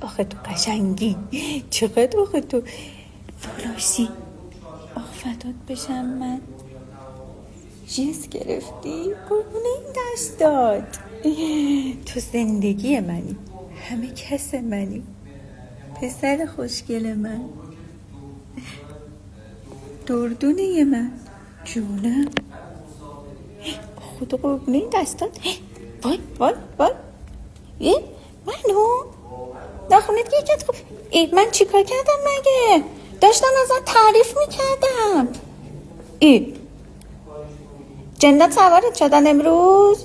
آخه تو قشنگی، چقدر آخه تو فراشی. آخ فدات بشم من. جنس گرفتی؟ قربونه این دستات. تو زندگی منی، همه کس منی، پسر خوشگل من، دردونه من، جونم. خدا قربونه این دستات. وای وای وای منو ناخونت یکت خوب. من چیکار کردم مگه؟ داشتم ازت تعریف میکردم. جنات سوارت شدن امروز؟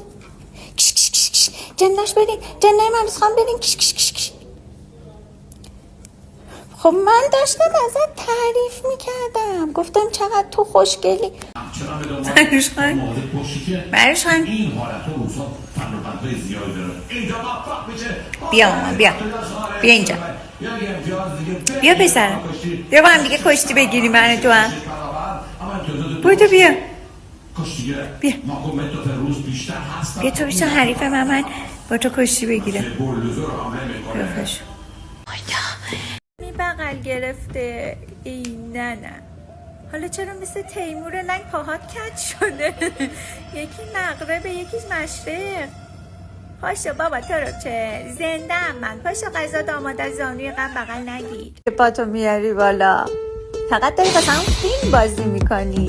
کش کش کش کش. جناش برین، جنای من خواهم برین. کش کش کش کش. خب من داشتم ازت تعریف میکردم، گفتم چقدر تو خوشگلی. مروش خان بیا ماما، بیا اینجا، بیا پسرم، بیا با هم دیگه کشتی بگیریم من تو هم. بودو بیا بیا تو بیشتر حریف من با تو کشتی بگیره. بیافش می بغل گرفته. ای نه حالا چرا مثل تیمور لنگ پاهات کج شده؟ یکی مغربه یکیش مشرق. پاشو بابا تو رو چه زنده ام من. پاشو غذا آماده، زانوی غم بغل نگیر. پاتو میاری بالا، فقط داری واسه هم فیلم بازی میکنی.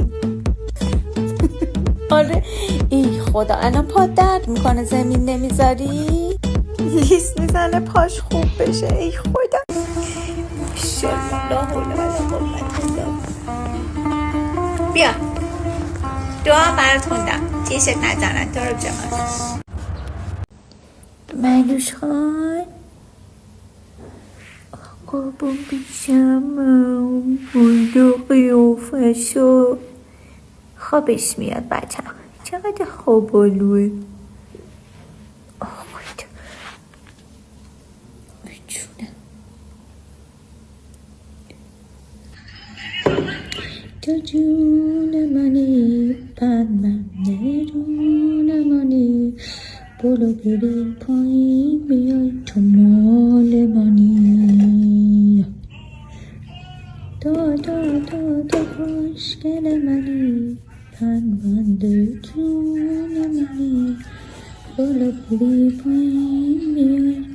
آره ای خدا الان پات درد میکنه زمین نمیذاری؟ لیس میزنه پاش خوب بشه. ای خدا بیا دعا برات خوندم، تیشت نزنن تو رو جمال. ملوش خان قربون بیشم بویدو قیافشو خوابش میاد بچم. چقدر خوابالوه. تو جون منی من جون منی، بلو بری پایین بیای تو مال منی. تو خوشگل منی، پرونده جون منی، بلو بری پایین بیای